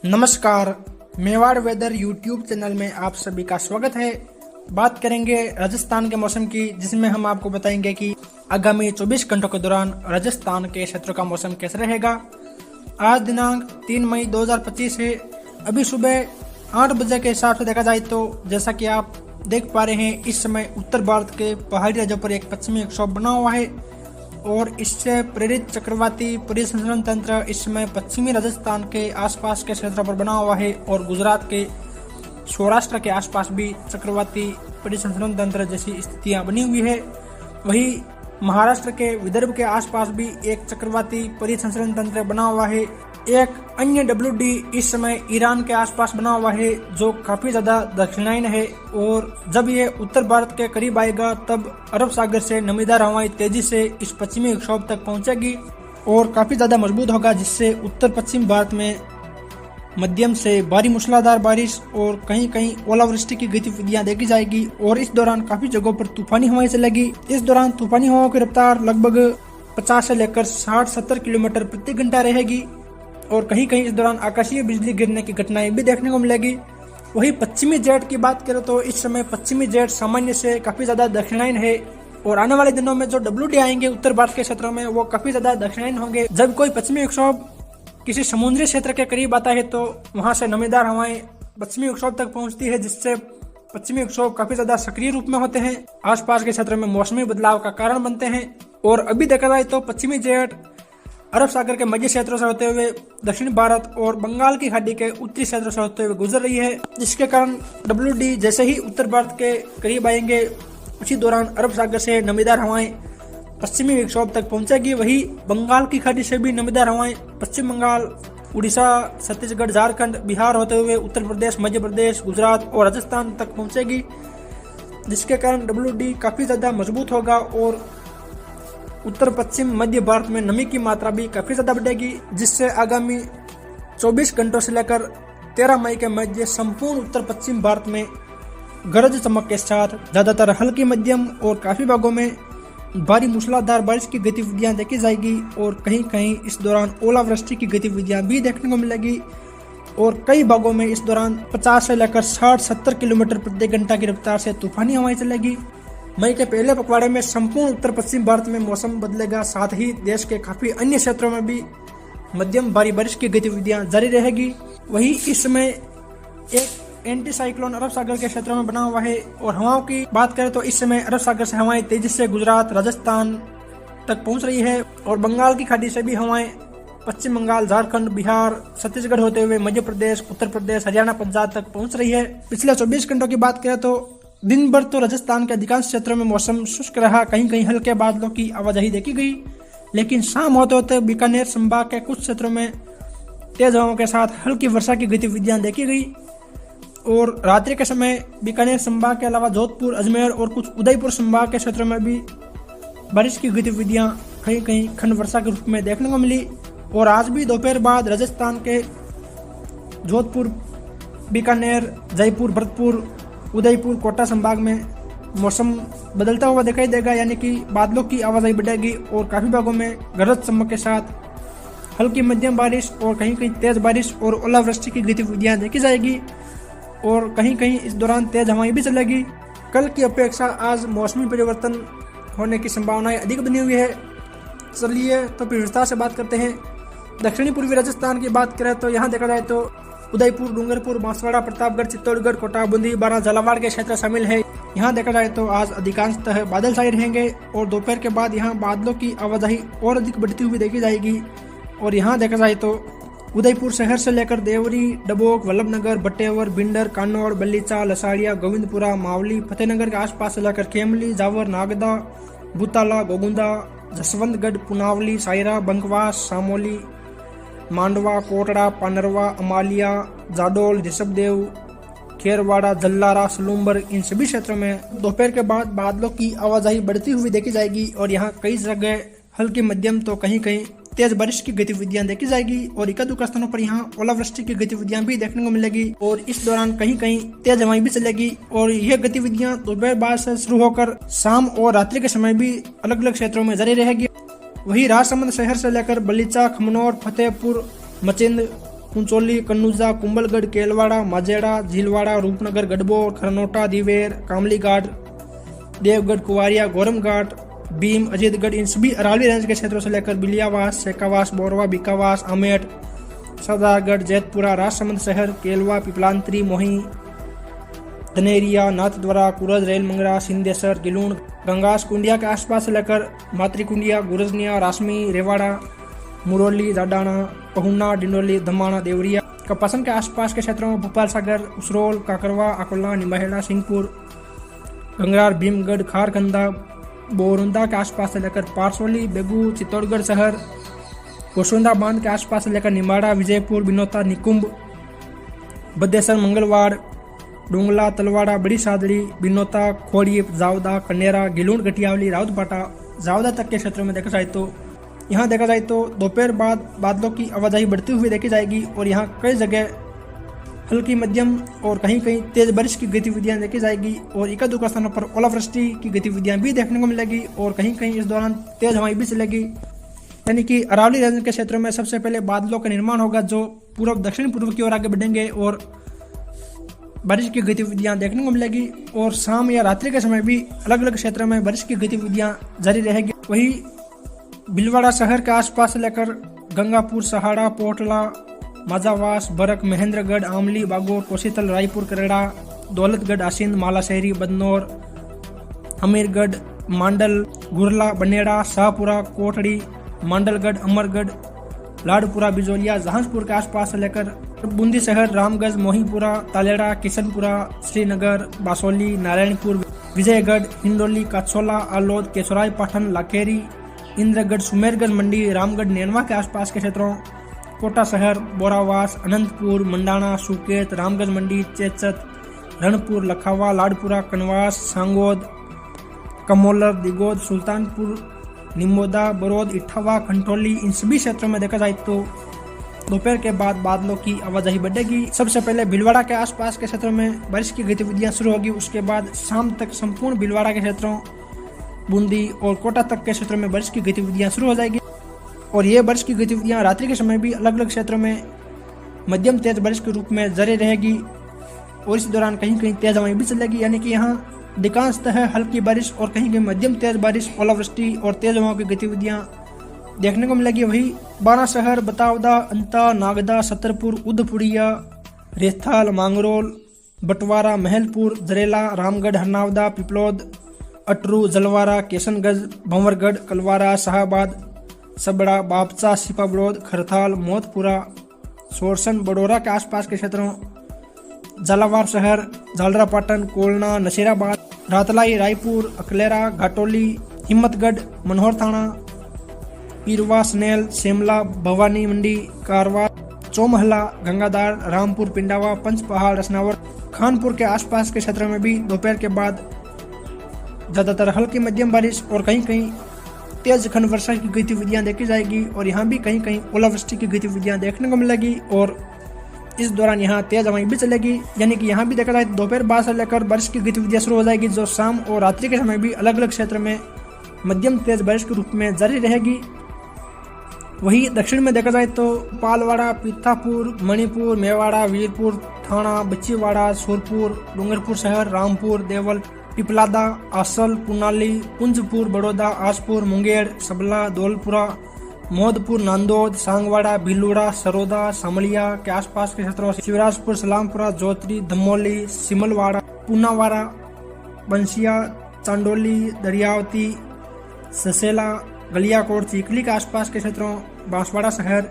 नमस्कार, Mewar weather YouTube channel में आप सभी का स्वागत है। बात करेंगे राजस्थान के मौसम की, जिसमें हम आपको बताएंगे कि आगामी 24 घंटों के दौरान राजस्थान के क्षेत्रों का मौसम कैसा रहेगा। आज दिनांक 3 मई 2025 है। अभी सुबह 8 बजे के हिसाब से देखा जाए तो जैसा कि आप देख पा रहे हैं, इस समय उत्तर भारत के पहाड़ी राज्यों पर एक पश्चिमी विक्षोभ बना हुआ है और इससे प्रेरित चक्रवाती परिसंचरण तंत्र इस समय पश्चिमी राजस्थान के आसपास के क्षेत्रों पर बना हुआ है और गुजरात के सौराष्ट्र के आसपास भी चक्रवाती परिसंचरण तंत्र जैसी स्थितियां बनी हुई है। वहीं महाराष्ट्र के विदर्भ के आसपास भी एक चक्रवाती परिसंचरण तंत्र बना हुआ है। एक अन्य WD इस समय ईरान के आसपास बना हुआ है, जो काफी ज्यादा दक्षिणायन है और जब ये उत्तर भारत के करीब आएगा तब अरब सागर से नमीदार हवाएं तेजी से इस पश्चिमी विक्षोभ तक पहुंचेगी और काफी ज्यादा मजबूत होगा, जिससे उत्तर पश्चिम भारत में मध्यम से भारी मूसलाधार बारिश और कहीं कहीं ओलावृष्टि की गतिविधियां देखी जाएगी और इस दौरान काफी जगहों पर तूफानी हवाएं चलेगी। इस दौरान तूफानी हवाओं की रफ्तार लगभग 50 से लेकर 60-70 किलोमीटर प्रति घंटा रहेगी और कहीं कहीं इस दौरान आकाशीय बिजली गिरने की घटनाएं भी देखने को मिलेगी। वही पश्चिमी जेट की बात करें तो इस समय पश्चिमी जेट सामान्य से काफी ज्यादा दक्षिणायन है और आने वाले दिनों में जो WD आएंगे उत्तर भारत के क्षेत्रों में वो काफी ज्यादा दक्षिणायन होंगे। जब कोई पश्चिमी विक्षोभ किसी समुद्री क्षेत्र के करीब आता है तो वहां से नमीदार हवाएं पश्चिमी विक्षोभ तक पहुंचती है, जिससे पश्चिमी विक्षोभ काफी ज्यादा सक्रिय रूप में होते हैं, आसपास के क्षेत्रों में मौसमी बदलाव का कारण बनते हैं। और अभी देखा जाए तो पश्चिमी जेट अरब सागर के मध्य क्षेत्रों से होते हुए दक्षिण भारत और बंगाल की खाड़ी के उत्तरी क्षेत्रों से होते हुए गुजर रही है, जिसके कारण WD जैसे ही उत्तर भारत के करीब आएंगे उसी दौरान अरब सागर से नमीदार हवाएं पश्चिमी विक्षोभ तक पहुंचेगी। वही बंगाल की खाड़ी से भी नमीदार हवाएं पश्चिम बंगाल, उड़ीसा, छत्तीसगढ़, झारखंड, बिहार होते हुए उत्तर प्रदेश, मध्य प्रदेश, गुजरात और राजस्थान तक पहुंचेगी, जिसके कारण WD काफी ज्यादा मजबूत होगा और उत्तर पश्चिम मध्य भारत में नमी की मात्रा भी काफी ज्यादा बढ़ेगी, जिससे आगामी 24 घंटों से लेकर 13 मई के मध्य संपूर्ण उत्तर पश्चिम भारत में गरज चमक के साथ ज्यादातर हल्की मध्यम और काफी भागों में भारी मूसलाधार बारिश की गतिविधियां देखी जाएगी और कहीं कहीं इस दौरान ओलावृष्टि की गतिविधियां भी देखने को मिलेगी और कई भागों में इस दौरान 50 से लेकर 60-70 किलोमीटर प्रति घंटा की रफ्तार से तूफानी हवाएं चलेगी। मई के पहले पखवाड़े में संपूर्ण उत्तर पश्चिम भारत में मौसम बदलेगा, साथ ही देश के काफी अन्य क्षेत्रों में भी मध्यम भारी बारिश की गतिविधियां जारी रहेगी। वही इस समय एक एंटी साइक्लोन अरब सागर के क्षेत्रों में बना हुआ है और हवाओं की बात करें तो इस समय अरब सागर से हवाएं तेजी से गुजरात, राजस्थान तक पहुंच रही है और बंगाल की खाड़ी से भी हवाएं पश्चिम बंगाल, झारखंड, बिहार, छत्तीसगढ़ होते हुए मध्य प्रदेश, उत्तर प्रदेश, हरियाणा, पंजाब तक पहुंच रही है। पिछले 24 घंटों की बात करें तो दिन भर तो राजस्थान के अधिकांश क्षेत्रों में मौसम शुष्क रहा, कहीं कहीं हल्के बादलों की आवाजाही देखी गई, लेकिन शाम होते होते बीकानेर संभाग के कुछ क्षेत्रों में तेज हवाओं के साथ हल्की वर्षा की गतिविधियां देखी गई और रात्रि के समय बीकानेर संभाग के अलावा जोधपुर, अजमेर और कुछ उदयपुर संभाग के क्षेत्रों में भी बारिश की गतिविधियां कहीं कहीं खंड वर्षा के रूप में देखने को मिली। और आज भी दोपहर बाद राजस्थान के जोधपुर, बीकानेर, जयपुर, भरतपुर, उदयपुर, कोटा संभाग में मौसम बदलता हुआ दिखाई देगा, यानी कि बादलों की आवाजाही बढ़ेगी और काफी भागों में गरज चमक के साथ हल्की मध्यम बारिश और कहीं कहीं तेज बारिश और ओलावृष्टि की गतिविधियां देखी जाएगी और कहीं कहीं इस दौरान तेज हवाएं भी चलेगी। कल की अपेक्षा आज मौसमी परिवर्तन होने की संभावनाएं अधिक बनी हुई है। चलिए तो फिर विस्तार से बात करते हैं। दक्षिणी पूर्वी राजस्थान की बात करें तो यहाँ देखा जाए तो उदयपुर, डूंगरपुर, बांसवाड़ा, प्रतापगढ़, चित्तौड़गढ़, कोटा, बूंदी, बारां, झालावाड़ के क्षेत्र शामिल है। यहाँ देखा जाए तो आज अधिकांशतः बादल छाए रहेंगे और दोपहर के बाद यहाँ बादलों की आवाजाही और अधिक बढ़ती हुई देखी जाएगी। और यहाँ देखा जाए तो उदयपुर शहर से लेकर देवरी, डबोक, वल्लभनगर, बटेवर, भिंडर, कान्नौड़, बल्लीचा, लसाड़िया, गोविंदपुरा, मावली, फतेहनगर के आसपास से लेकर खेमली, जावर, नागदा, बुताला, गोगुंदा, जसवंतगढ़, पुनावली, सायरा, बंकवास, सामोली, मांडवा, कोटड़ा, पानरवा, अमालिया, जाडोल, ऋषभदेव, खेरवाड़ा, जल्लारा, सलूम्बर, इन सभी क्षेत्रों में दोपहर के बाद बादलों की आवाजाही बढ़ती हुई देखी जाएगी और यहाँ कई जगह हल्की मध्यम तो कहीं कहीं तेज बारिश की गतिविधियां देखी जाएगी और एकाध स्थानों पर यहाँ ओलावृष्टि की गतिविधियां भी देखने को मिलेगी और इस दौरान कहीं कहीं तेज हवाएं भी चलेगी और यह गतिविधियां दोपहर बाद से शुरू होकर शाम और रात्रि के समय भी अलग अलग क्षेत्रों में जारी रहेगी। वहीं राजसमंद शहर से लेकर बलीचा, खमनौर, फतेहपुर, मचिंद कुंचोली, कन्नूजा, कुंभलगढ़, केलवाड़ा, माजेड़ा, झीलवाड़ा, रूपनगर, गढ़बोर, खरनोटा, दिवेर, कामली घाट, देवगढ़, कुवारिया, गोरम घाट, भीम, अजीतगढ़, इन सभी अरावली रेंज के क्षेत्रों से लेकर बिलियावास, शेखावास, बोरवा, बीकावास, आमेट, सरदारगढ़, जैतपुरा, राजसमंद शहर, केलवा, पिपलांतरी, मोही, धनेरिया, नाथद्वारा, कुरज, रेल मंगरा, सिंदेसर, गिलूण, गंगास, कुंडिया के आसपास से लेकर मातृकुंडिया, गुरजनिया, रासमी, रेवाड़ा, मुरौली, जाडाना, पहुना, डिंडोली, धमाना, देवरिया, कपासन के आसपास के क्षेत्रों में भोपाल सागर, उसरोल, काकरवा, अकोला, निमहेड़ा, सिंहपुर, गंगरार, भीमगढ़, खारखंदा, बोरुंदा के आसपास से लेकर पारसोली, बेगू, चित्तौड़गढ़ शहर, गोसुंदा बांध के आसपास से लेकर निमाड़ा, विजयपुर, बिनौता, निकुंभ, बद्देसर, मंगलवाड़, डोंगला, तलवाड़ा, बड़ी सादड़ी, बिनौता, खोड़ी, जावदा, कनेरा, गिलूण, गटियावली, राउतपाटा, जावदा तक के क्षेत्रों में देखा जाए तो यहाँ देखा जाए तो दोपहर बाद बादलों की आवाजाही बढ़ती हुई देखी जाएगी और यहाँ कई जगह हल्की मध्यम और कहीं कहीं तेज बारिश की गतिविधियां देखी जाएगी और एक दो स्थानों पर ओलावृष्टि की गतिविधियां भी देखने को मिलेगी और कहीं कहीं इस दौरान तेज हवाएं भी चलेगी। यानी कि अरावली रेंज के क्षेत्रों में सबसे पहले बादलों का निर्माण होगा जो पूर्व दक्षिण पूर्व की ओर आगे बढ़ेंगे और बारिश की गतिविधियां देखने को मिलेगी और शाम या रात्रि के समय भी अलग अलग क्षेत्रों में बारिश की गतिविधियां जारी रहेगी। वही भीलवाड़ा शहर के आसपास से लेकर गंगापुर, सहाड़ा, पोटला, माजावास, बरक, महेंद्रगढ़, आमली, बागोर, कोसीतल, रायपुर, करेड़ा, दौलतगढ़, आसिंद, मालाशहरी, बदनौर, हमीरगढ़, मांडल, गुरला, बनेड़ा, शाहपुरा, कोटड़ी, मांडलगढ़, अमरगढ़, लाडपुरा, बिजोलिया, जहांजपुर के आसपास से लेकर बूंदी शहर, रामगंज, मोहीपुरा, तालेड़ा, किशनपुरा, श्रीनगर, बासोली, नारायणपुर, विजयगढ़, हिंडोली, काछोला, आलोद, केसराय, पाठन, लाखेरी, इंद्रगढ़, सुमेरगढ़, मंडी, रामगढ़, नेनवा के आसपास के क्षेत्रों, कोटा शहर, बोरावास, अनंतपुर, मंडाना, सुकेत, रामगंज मंडी, चेचत, रणपुर, लखावा, लाडपुरा, कनवास, सांगोद, कमोलर, दिगोद, सुल्तानपुर, निमोदा, बरोद, इठावा, खंटोली, इन सभी क्षेत्रों में देखा जाए तो दोपहर के बाद बादलों की आवाजाही बढ़ेगी। सबसे पहले भीलवाड़ा के आसपास के क्षेत्रों में बारिश की गतिविधियां शुरू होगी, उसके बाद शाम तक संपूर्ण भीलवाड़ा के क्षेत्रों, बूंदी और कोटा तक के क्षेत्रों में बारिश की गतिविधियां शुरू हो जाएगी और ये बारिश की गतिविधियां रात्रि के समय भी अलग अलग क्षेत्रों में मध्यम तेज बारिश के रूप में जारी रहेगी और इस दौरान कहीं कहीं तेज हवाएं भी चलेगी। यानी कि यहाँ अधिकांशतः हल्की बारिश और कहीं कहीं मध्यम तेज बारिश, ओलावृष्टि और तेज हवाओं की गतिविधियां देखने को मिलेगी। वही बाना शहर, बतावदा, अंता, नागदा, छतरपुर, उदपुड़िया, रेथाल, मांगरोल, बटवारा, महलपुर, जरेला, रामगढ़, हरनावदा, पिपलोद, अटरू, जलवारा, केशनगंज, भंवरगढ़, कलवारा, शाहबाद, सबड़ा, बापचा, सिपाबड़ोद, खरथाल, मोहतपुरा, सोरसन, बडोरा के आसपास के क्षेत्रों, झालावाड़ शहर, झालरापाटन, कोलना, नशीराबाद, रातलाई, रायपुर, अकलेरा, घाटोली, हिम्मतगढ़, मनोहर थाना, पीरवा, सनेल, शिमला, भवानी मंडी, कारवा, चौमहला, गंगादार, रामपुर, पिंडावा, पंचपहाड़, रसनावर, खानपुर के आसपास के क्षेत्रों में भी दोपहर के बाद ज्यादातर हल्की मध्यम बारिश और कहीं कहीं तेज खंड वर्षा की गतिविधियां देखी जाएगी और यहाँ भी कहीं कहीं ओलावृष्टि की गतिविधियां देखने को मिलेगी और इस दौरान यहाँ तेज हवाएं भी चलेगी। यानी कि यहाँ भी देखा जाए दोपहर बाद से लेकर बारिश की गतिविधियां शुरू हो जाएगी जो शाम और रात्रि के समय भी अलग अलग क्षेत्र में मध्यम तेज बारिश के रूप में जारी रहेगी। वही दक्षिण में देखा जाए तो पालवाड़ा, पीथापुर, मणिपुर, मेवाड़ा, वीरपुर, थाना, बच्चीवाड़ा, सूरपुर, डूंगरपुर शहर, रामपुर, देवल, पिपलादा, आसल, पुनाली, पुंजपुर, बड़ौदा, आसपुर, मुंगेर, सबला, धौलपुरा, मोहदपुर, नांदोद, सांगवाड़ा, भीलूड़ा, सरोदा, सामलिया के आसपास के क्षेत्रों, शिवराजपुर, सलामपुरा, जोत्री, धमोली, सिमलवाड़ा, पूनावाड़ा, बंसिया, चांडोली, दरियावती, ससेला, गलियाकोट, चीखली के आसपास के क्षेत्रों, बांसवाड़ा शहर,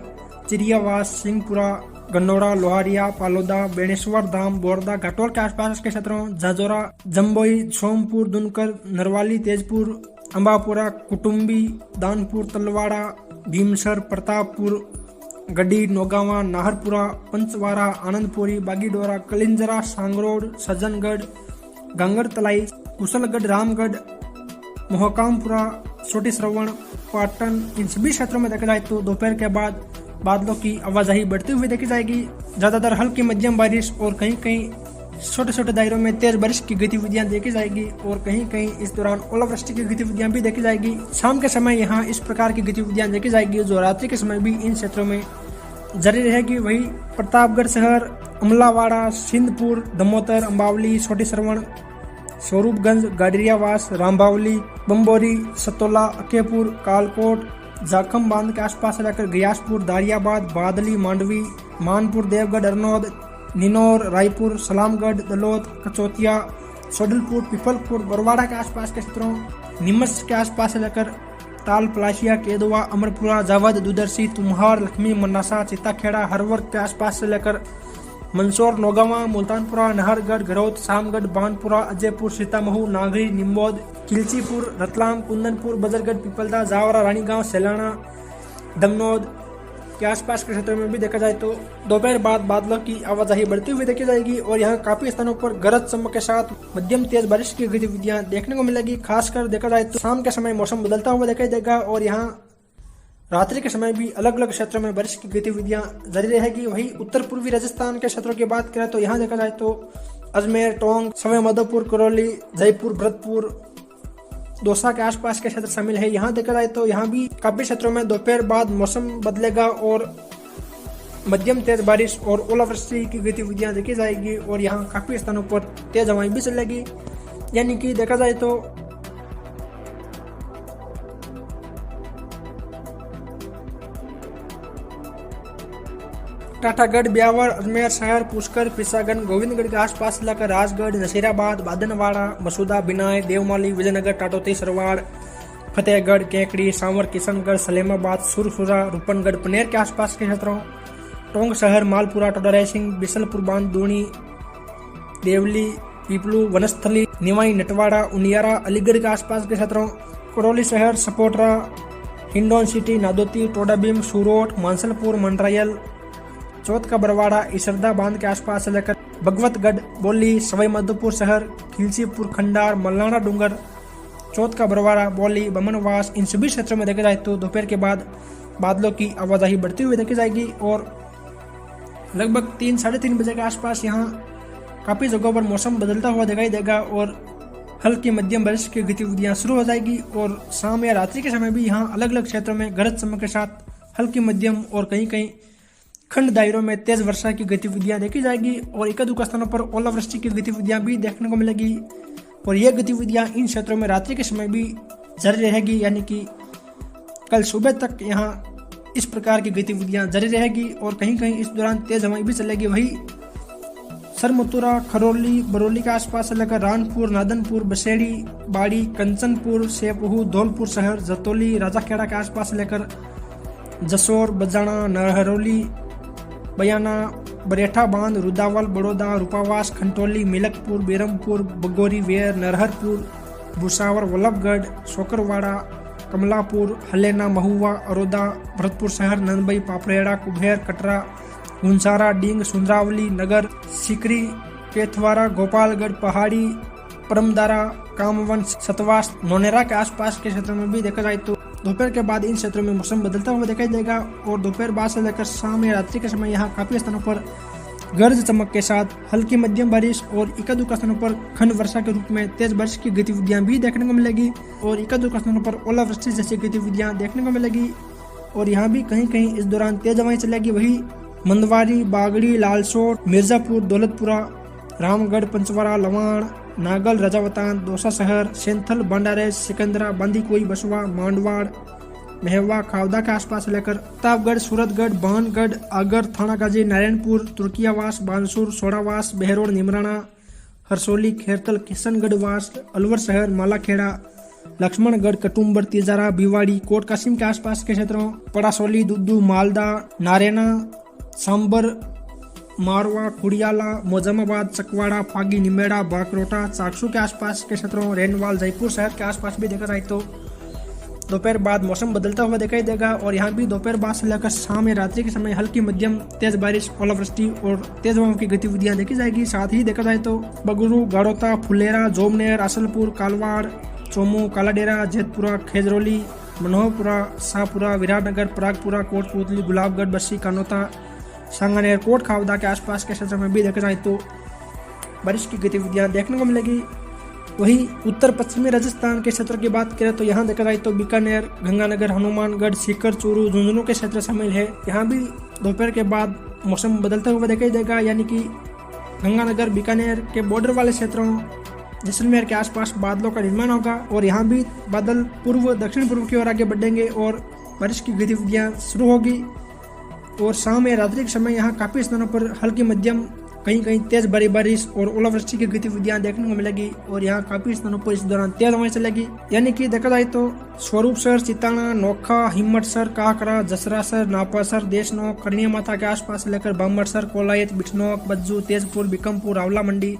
चिरियावास, सिंहपुरा, गन्नौड़ा, लोहारिया, पालोदा, बेणेश्वर धाम, बोरदा, घाटोल के आसपास के क्षेत्रों, जाजोरा, जम्बोई, सोमपुर, दुनकर, नरवाली, तेजपुर, अंबापुरा, कुटुम्बी, दानपुर, तलवाड़ा, भीमसर, प्रतापपुर, गड्डी, नौगावा, नाहरपुरा, पंचवारा, आनंदपुरी, बागीडोरा, कलिंजरा, सांगरोड, सज्जनगढ़, गांगरतलाई, कुशलगढ़, रामगढ़, मोहकामपुरा, छोटी श्रवण, पाटन, इन सभी क्षेत्रों में देखा जाए तो दोपहर के बाद बादलों की आवाजाही बढ़ती हुई देखी जाएगी। ज्यादातर हल्की मध्यम बारिश और कहीं कहीं छोटे छोटे दायरों में तेज बारिश की गतिविधियां देखी जाएगी और कहीं कहीं इस दौरान ओलावृष्टि की गतिविधियां भी देखी जाएगी। शाम के समय यहाँ इस प्रकार की गतिविधियां देखी जाएगी जो रात्रि के समय भी इन क्षेत्रों में जारी रहेगी। वही प्रतापगढ़ शहर, अमलावाड़ा, सिंधपुर, दमोतर, अम्बावली, छोटी सरवण, स्वरूपगंज, गाडरियावास, रामबावली, बम्बोरी, सतोला, अकेपुर, कालकोट, जाखम बांध के आसपास रहकर गयासपुर, दारियाबाद, बादली, मांडवी, मानपुर, देवगढ़, अरनौद, निनौर, रायपुर, सलामगढ़, दलोद, कचौतिया, सोडलपुर, पिपलपुर, बरवाड़ा के आसपास के क्षेत्रों, नीमच के आसपास रहकर ताल, पलाशिया, केदवा, अमरपुरा, जावद, दुदर्शी, तुम्हार, लक्ष्मी, मन्नासा, चित्ताखेड़ा, हरवर के आसपास से लेकर मंदसौर, नौगावा, मुल्तानपुरा, नहरगढ़, घरौद, शामगढ़, बानपुरा, अजयपुर, सीतामऊ, नागरी, निम्बोद, किलचीपुर, रतलाम, कुंदनपुर, बजरगढ़, पिपलदा, जावरा, रानीगांव, सेलाना, दमनौद के आसपास के क्षेत्रों में भी देखा जाए तो दोपहर बाद बादलों की आवाजाही बढ़ती हुई देखी जाएगी और यहाँ काफी स्थानों पर गरज चमक के साथ मध्यम तेज बारिश की गतिविधियां देखने को मिलेगी। खासकर देखा जाए तो शाम के समय मौसम बदलता हुआ दिखाई देगा और यहाँ रात्रि के समय भी अलग अलग क्षेत्रों में बारिश की गतिविधियां जारी रहेगी। वही उत्तर पूर्वी राजस्थान के क्षेत्रों की बात करें तो यहाँ देखा जाए तो अजमेर, टोंक, सवाई माधोपुर, करौली, जयपुर, भरतपुर, दौसा के आसपास के क्षेत्र शामिल है। यहाँ देखा जाए तो यहाँ भी काफी क्षेत्रों में दोपहर बाद मौसम बदलेगा और मध्यम तेज बारिश और ओलावृष्टि की गतिविधियां देखी जाएगी और यहाँ काफी स्थानों पर तेज हवाएं भी चलेगी। यानी कि देखा जाए तो टाटागढ़, ब्यावर, अजमेर शहर, पुष्कर, पिसागन, गोविंदगढ़ के आसपास इलाका, राजगढ़, नसीराबाद, बादनवाड़ा, मसूदा, बिनाय, देवमाली, विजयनगर, टाटोती, सरवाड़, फतेहगढ़, केकड़ी, सांवर, किशनगढ़, सलेमाबाद, सुरसुरा, रूपनगढ़, पनेर के आसपास के क्षेत्रों, टोंक शहर, मालपुरा, टोडा सिंह, बिशनपुर बांध, दूनी, देवली, पीपलू, वनस्थली, निवाई, नटवाड़ा, उनियारा, अलीगढ़ के आसपास के क्षेत्रों, करौली शहर, सपोटरा, हिंडौन सिटी, नादौती, टोडाभीम, सूरोट, मानसलपुर, मंडरायल, चौथ का बरवाड़ा, इसरदा बांध के आसपास से लेकर भगवतगढ़, बोली, सवाई माधोपुर शहर, खिलचीपुर, खंडार, मल्लाना डूंगर, चौथ का बरवाड़ा, बोली, बमनवास, इन सभी क्षेत्रों में देखा जाए तो दोपहर के बाद बादलों की आवाजाही बढ़ती हुई देखी जाएगी और लगभग 3-3:30 बजे के आसपास यहाँ काफी जगहों पर मौसम बदलता हुआ दिखाई देगा और हल्की मध्यम बारिश की गतिविधियां शुरू हो जाएगी और शाम या रात्रि के समय भी यहाँ अलग अलग क्षेत्रों में गरज चमक के साथ हल्की मध्यम और कहीं कहीं खंड दायरों में तेज वर्षा की गतिविधियां देखी जाएगी और एक-दुक स्थानों पर ओलावृष्टि की गतिविधियां भी देखने को मिलेगी और ये गतिविधियां इन क्षेत्रों में रात्रि के समय भी जारी रहेगी। यानी कि कल सुबह तक यहाँ इस प्रकार की गतिविधियां जारी रहेगी और कहीं कहीं इस दौरान तेज हवाएं भी चलेगी। वही सरमथुरा, खरौली, बरौली के आसपास से लेकर रानपुर, नादनपुर, बसेड़ी, बाड़ी, कंचनपुर, सेपहू, धौलपुर शहर, जतौली, राजाखेड़ा के आसपास से लेकर जसोर, बजाना, नहरौली, बयाना, बरेठा बांध, रुदावल, बड़ौदा, रूपावास, खंटोली, मिलकपुर, बेरमपुर, बगोरी, वेर, नरहरपुर, भुसावर, वल्लभगढ़, सोकरवाड़ा, कमलापुर, हलेना, महुआ, अरोदा, भरतपुर शहर, नंदबई, पापड़ेड़ा, कुबेर, कटरा, गुंसारा, डींग, सुंदरावली, नगर, सिकरी, केथवारा, गोपालगढ़, पहाड़ी, परमदारा, कामवन, सतवास, नोनेरा के आसपास के क्षेत्रों में भी देखा जाए तो दोपहर के बाद इन क्षेत्रों में मौसम बदलता हुआ दिखाई देगा और दोपहर बाद से लेकर शाम या रात्रि के समय यहाँ काफी स्थानों पर गरज चमक के साथ हल्की मध्यम बारिश और एक-दुक स्थानों पर खंड वर्षा के रूप में तेज बारिश की गतिविधियां भी देखने को मिलेगी और एक-दुक स्थानों पर ओलावृष्टि जैसी गतिविधियां देखने को मिलेगी और यहाँ भी कहीं कहीं इस दौरान तेज हवाएं चलेगी। वही मंदवारी, बागड़ी, लालसोट, मिर्जापुर, दौलतपुरा, रामगढ़, पंचवरा, लवाण, नागल, रजावतान, दौसा शहर, सेंथल, बंडारेज, सिकंदरा, बांदीकुई, बसवा, मांडवाड़, मेहवा, खावदा के आसपास लेकर प्रतापगढ़, सूरतगढ़, बानगढ़, आगर, थानागाजी, नारायणपुर, तुर्कियावास, बानसूर, सोडावास, बहरोड, निमराना, हरसोली, खेरतल, किशनगढ़वास, अलवर शहर, मालाखेड़ा, लक्ष्मणगढ़, कटुम्बर, तिजारा, भिवाड़ी, कोट कासिम के आसपास के क्षेत्रों, पड़ासोली, दुद्दू, मालदा, नारेना, सांबर, मारवा, कुड़ियाला, मोजमाबाद, चकवाड़ा, फागी, निमेड़ा, बाकरोटा, चाकसू के आसपास के क्षेत्रों, रेनवाल, जयपुर शहर के आसपास भी देखा जाए तो दोपहर बाद मौसम बदलता हुआ दिखाई देगा और यहाँ भी दोपहर बाद से लेकर शाम या रात्रि के समय हल्की मध्यम तेज बारिश, ओलावृष्टि और तेज हवाओं की गतिविधियां देखी जाएगी। साथ ही देखा जाए तो बगरू, गाड़ोता, फुलेरा, जोमनेर, असलपुर, कालवाड़, चोमू, कालाडेरा, जेतपुरा, खेजरोली, मनोहरपुरा, शाहपुरा, विराटनगर, परागपुरा, कोटपुतली, गुलाबगढ़, बस्सी, कानोता, सांगानेर, कोट खावदा के आसपास के क्षेत्रों में भी देखा जाए तो बारिश की गतिविधियां देखने को मिलेगी। वही उत्तर पश्चिमी राजस्थान के क्षेत्र की बात करें तो यहाँ देखा जाए तो बीकानेर, गंगानगर, हनुमानगढ़, सीकर, चूरू, झुंझुनू के क्षेत्र शामिल है। यहाँ भी दोपहर के बाद मौसम बदलता हुआ दिखाई देगा, यानी कि गंगानगर बीकानेर के बॉर्डर वाले क्षेत्रों जैसलमेर के आसपास बादलों का निर्माण होगा और यहाँ भी बादल पूर्व दक्षिण पूर्व की ओर आगे बढ़ेंगे और बारिश की गतिविधियाँ शुरू होगी। और शाम या रात्रि के समय यहाँ काफ़ी स्थानों पर हल्की मध्यम कहीं कहीं तेज भारी बारिश और ओलावृष्टि की गतिविधियां देखने को मिलेगी और यहाँ काफी स्थानों पर इस दौरान तेज हवाएं चलेगी। यानी कि देखा जाए तो स्वरूपसर, चिताना, नोखा, हिम्मतसर, काकरा, जसरासर, नापासर, देशनोक, करनिया माता के आसपास लेकर बामरसर, कोलायत, बिठनोक, बज्जू, तेजपुर, बिकमपुर, रावला मंडी,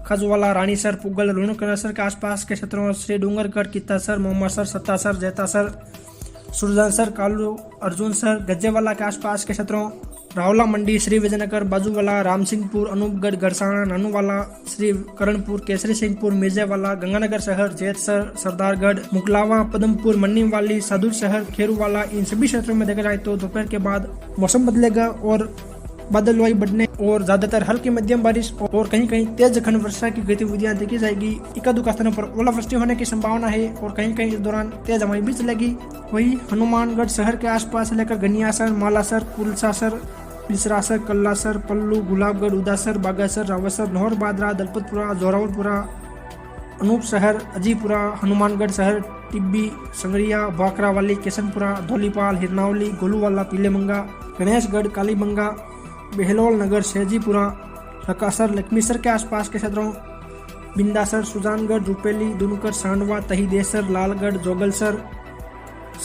खजवाला, रानीसर, पुगल, लुणकरसर के आसपास के क्षेत्रों, श्री डूंगरगढ़, कित्तासर, मोमासर, सत्तासर, जैतासर, सुरजानसर, कालू, अर्जुनसर, गज्जेवाला के आसपास के क्षेत्रों, रावला मंडी, श्री विजयनगर, बाजूवाला, रामसिंहपुर, अनूपगढ़, गरसाना, नानूवाला, श्री करणपुर, केसरी सिंहपुर, मिर्जेवाला, गंगानगर शहर, जैतसर, सरदारगढ़, मुकलावा, पदमपुर, मन्नीवाली, साधुर शहर, खेरूवाला, इन सभी क्षेत्रों में देखा जाए तो दोपहर के बाद मौसम बदलेगा और बादलवाई बढ़ने और ज्यादातर हल्की मध्यम बारिश और कहीं कहीं तेज घन वर्षा की गतिविधियां देखी जाएगी। एकाध स्थानों पर ओलावृष्टि होने की संभावना है और कहीं कहीं इस दौरान तेज हवाएं भी चलेगी। वही हनुमानगढ़ शहर के आसपास लेकर गनियासर, मालासर, कुलसासर, पिसरासर, कल्लासर, पल्लू, गुलाबगढ़, उदासर, बागासर, रावसर, नौहर बादरा, दलपतपुरा, जोरावरपुरा, अनूप शहर, अजीपुरा, हनुमानगढ़ शहर, टिब्बी, संगरिया, भाकरावाली, किशनपुरा, धौलीपाल, हिरनावली, गोलूवाला, पीलेमंगा, गणेशगढ़, कालीबंगा, बेहलोल नगर, शेजीपुरा, रकासर, लक्ष्मीसर के आसपास के क्षेत्रों, बिंदासर, सुजानगढ़, रुपेली, दुनकर, सांडवा, तहीदेसर, लालगढ़, जोगलसर,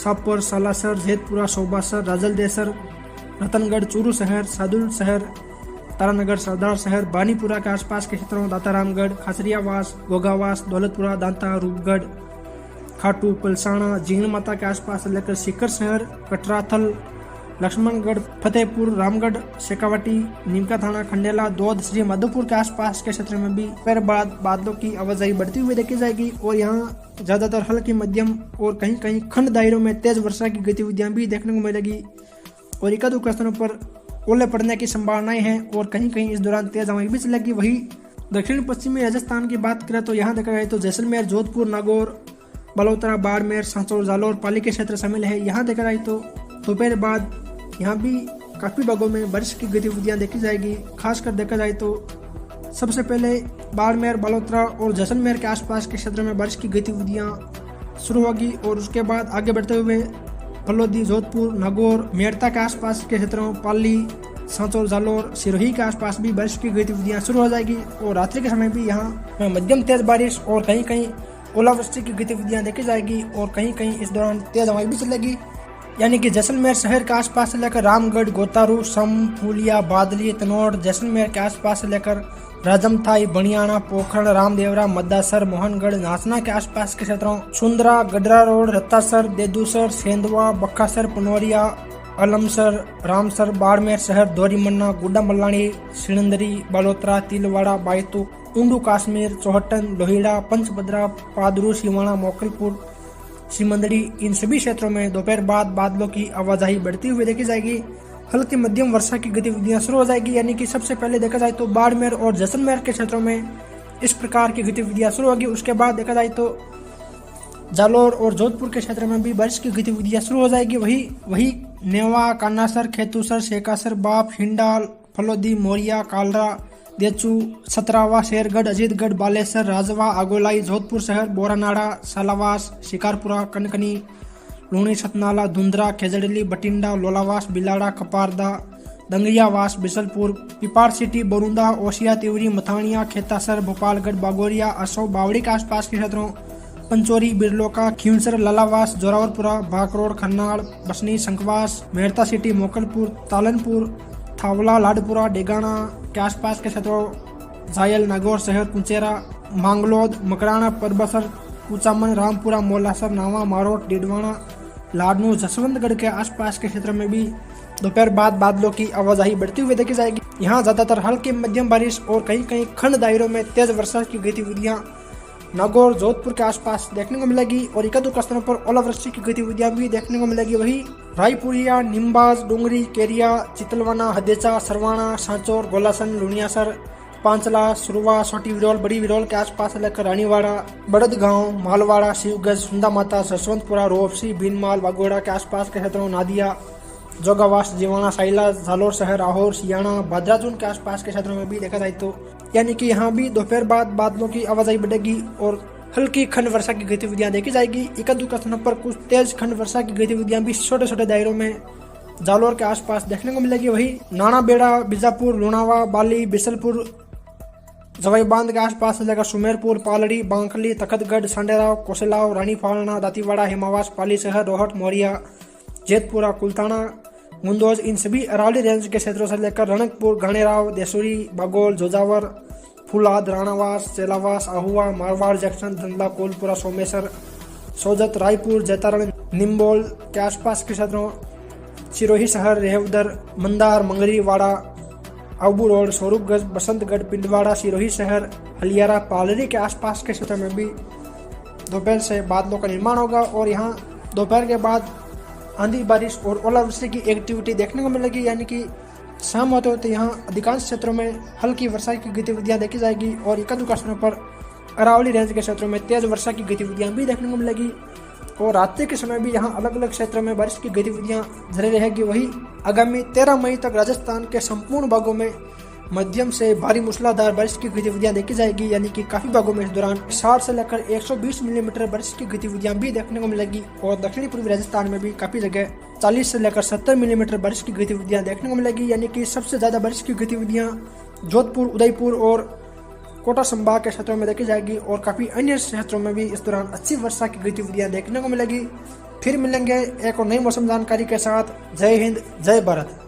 सापर, सालासर, जेतपुरा, शोभासर, राजलदेसर, रतनगढ़, चूरू शहर, सादुल शहर, तारानगर, सरदार शहर, बानीपुरा के आसपास के क्षेत्रों, दातारामगढ़, खासरियावास, गोगावास, दौलतपुरा, दांता, रूपगढ़, खाटू, पलसाना, जीण माता के आसपास लेकर सीकर शहर, कटराथल, लक्ष्मणगढ़, फतेहपुर, रामगढ़, शेखावाटी, नीमका थाना, खंडेला, दौद, श्री माधोपुर के आसपास के क्षेत्र में भी दोपहर बाद बादलों की आवाजाही बढ़ती हुई देखी जाएगी और यहाँ ज्यादातर हल्की मध्यम और कहीं कहीं खंड दायरों में तेज वर्षा की गतिविधियां भी देखने को मिलेगी और एकाध स्थानों पर ओले पड़ने की संभावनाएं हैं और कहीं कहीं इस दौरान तेज हवाएं भी चलेगी। वही दक्षिण पश्चिमी राजस्थान की बात करें तो यहाँ देखा जाए तो जैसलमेर, जोधपुर, नागौर, बलोतरा, बाड़मेर, सांचौर, जालौर, पाली के क्षेत्र शामिल है। यहाँ देखा जाए तो दोपहर बाद यहाँ भी काफ़ी भागों में बारिश की गतिविधियाँ देखी जाएगी। खासकर देखा जाए तो सबसे पहले बाड़मेर, बलोतरा और जैसलमेर के आसपास के क्षेत्र में बारिश की गतिविधियाँ शुरू होगी और उसके बाद आगे बढ़ते हुए फलोदी, जोधपुर, नागौर, मेड़ता के आसपास के क्षेत्रों, पाली, सांचौर, जालौर, सिरोही के आसपास भी बारिश की गतिविधियाँ शुरू हो जाएगी और रात्रि के समय भी यहाँ मध्यम तेज बारिश और कहीं कहीं ओलावृष्टि की गतिविधियाँ देखी जाएगी और कहीं कहीं इस दौरान तेज हवाएं भी चलेगी। यानी कि जैसलमेर शहर के आसपास से लेकर रामगढ़, गोतारू, सम, फूलिया, बादली, तनोड़, जैसलमेर के आसपास से लेकर राजमथाई, बनियाना, पोखरण, रामदेवरा, मद्दासर, मोहनगढ़, नासना के आसपास के क्षेत्रों, सुंदरा, गडरा रोड, रत्तासर, देदूसर, सेंधवा, बक्कासर, पनोरिया, अलमसर, रामसर, बाड़मेर शहर, दोरीमन्ना, गुड्डा मल्लानी, सिणंदरी, बालोतरा, तिलवाड़ा, बायतू, ऊंडू काश्मीर, चौहटन, लोहिड़ा, पंचभद्रा, पादरू, सिवाना, मोकलपुर, सिमंदड़ी, इन सभी क्षेत्रों में दोपहर बाद बादलों की आवाजाही बढ़ती हुई देखी जाएगी। हल्की मध्यम वर्षा की गतिविधियां शुरू हो जाएगी। यानी कि सबसे पहले देखा जाए तो बाड़मेर और जैसलमेर के क्षेत्रों में इस प्रकार की गतिविधियां शुरू होगी। उसके बाद देखा जाए तो जालौर और जोधपुर के क्षेत्र में भी बारिश की गतिविधियां शुरू हो जाएगी। वही नेवा, कान्नासर, खेतूसर, शेखासर, बाप, हिंडाल, फलोदी, मोरिया, कालरा, देचू, सतरावा, शेरगढ़, अजीतगढ़, बालेसर, राजवा, आगोलाई, जोधपुर शहर, बोरानाड़ा, सालावास, शिकारपुरा, कनकनी, लूणी, सतनाला, धुंधरा, खेजड़ली, बटिंडा, लोलावास, बिलाड़ा, कपारदा, दंगरियावास, बिसलपुर, पिपाड़ सिटी, बोरुंदा, ओसिया, तिवरी, मथानिया, खेतासर, भोपालगढ़, बागोरिया, असो, बावड़ी के आसपास के क्षेत्रों, पंचोरी, बिरलोका, खींवसर, ललावास, जोरावरपुरा, भाकरोड, खन्नाड़, बसनी, शंखवास, मेहरता सिटी, मोकलपुर, तालनपुर, थावला, लाडपुरा, डेगाना के आसपास के क्षेत्रों, जायल, नागौर शहर, कुचेरा, मांगलोद, मकराना, परबसर, कुचामन, रामपुरा, मोलासर, नावा, मारोट, डिडवाना, लाडनू, जसवंतगढ़ के आसपास के क्षेत्र में भी दोपहर बाद बादलों की आवाजाही बढ़ती हुई देखी जाएगी। यहाँ ज्यादातर हल्की मध्यम बारिश और कहीं कहीं खंड दायरों में तेज वर्षा की गतिविधियां नागौर, जोधपुर के आसपास देखने को मिलेगी और एकाध स्थानों पर ओलावृष्टि की गतिविधियां भी देखने को मिलेगी। वही रायपुरिया, निम्बाज, डूंगरी, केरिया, चितलवाना, हदेचा, सरवाना, सांचौर, गोलासन, लुणियासर, पांचला, सुरवा, छोटी विरोल, बड़ी विरोल के आसपास लेकर रानीवाड़ा, बड़दगांव, मालवाड़ा, शिवगंज, सुंदा माता, जसवंतपुरा, रोपसी, बीनमाल, वागोड़ा के आसपास के क्षेत्रों, नादिया, जोगावास, जीवाणा, साइला, जालोर शहर, आहोर, सियाणा, भद्राचून के आसपास के क्षेत्रों में भी देखा जाए तो यानी कि यहाँ भी दोपहर बाद बादलों की आवाजाही बढ़ेगी और हल्की खंड वर्षा की गतिविधियां देखी जाएगी। इक्का-दुक्का स्थानों पर कुछ तेज खंड वर्षा की गतिविधियां भी छोटे छोटे दायरों में जालोर के आसपास देखने को मिलेगी। वही नाना बेड़ा, बीजापुर, लुणावा, बाली, बिसलपुर, जवाई बांध के आसपास से लेकर सुमेरपुर, पालड़ी, बांकली, तखतगढ़, सांडेराव, कोसेलाव, रानी फालना, दातीवाड़ा, हेमावास, पाली शहर, रोहट, मोरिया, जेतपुरा, कुलताना, मुंदोज, इन सभी अरावली रेंज के क्षेत्रों से लेकर रणकपुर, घाणेराव, देसुरी, बागोल, जोजावर, फुलाद, राणावास, चेलावास, आहुआ, मारवाड़ जंक्शन, धंधला, कोलपुरा, सोमेश्वर, सोजत, रायपुर, जैतारण, निम्बोल के आसपास के क्षेत्रों, सिरोही शहर, रेहवदर, मंदार, मंगरी, वाड़ा, आबू रोड, स्वरूपगंज, बसंतगढ़, पिंडवाड़ा, सिरोही शहर, हलियारा, पालरी के आसपास के क्षेत्रों में भी दोपहर से बादलों का निर्माण होगा और यहाँ दोपहर के बाद आंधी, बारिश और ओलावृष्टि की एक्टिविटी देखने को मिलेगी। यानी कि शाम होते होते यहाँ अधिकांश क्षेत्रों में हल्की वर्षा की गतिविधियां देखी जाएगी और इक्का-दुक्का स्थानों पर अरावली रेंज के क्षेत्रों में तेज वर्षा की गतिविधियां भी देखने को मिलेगी और रात्रि के समय भी यहाँ अलग अलग क्षेत्रों में बारिश की गतिविधियां जारी रहेगी। वही आगामी 13 मई तक राजस्थान के संपूर्ण भागों में मध्यम से भारी मूसलाधार बारिश की गतिविधियां देखी जाएगी। यानी कि काफी भागों में इस दौरान 60 से लेकर 120 मिलीमीटर बारिश की गतिविधियां भी देखने को मिलेगी और दक्षिणी पूर्वी राजस्थान में भी काफी जगह 40 से लेकर 70 मिलीमीटर बारिश की गतिविधियां देखने को मिलेगी। यानी कि सबसे ज्यादा बारिश की गतिविधियां जोधपुर, उदयपुर और कोटा संभाग के क्षेत्रों में देखी जाएगी और काफी अन्य क्षेत्रों में भी इस दौरान अच्छी वर्षा की गतिविधियां देखने को मिलेगी। फिर मिलेंगे एक और नई मौसम जानकारी के साथ। जय हिंद, जय भारत।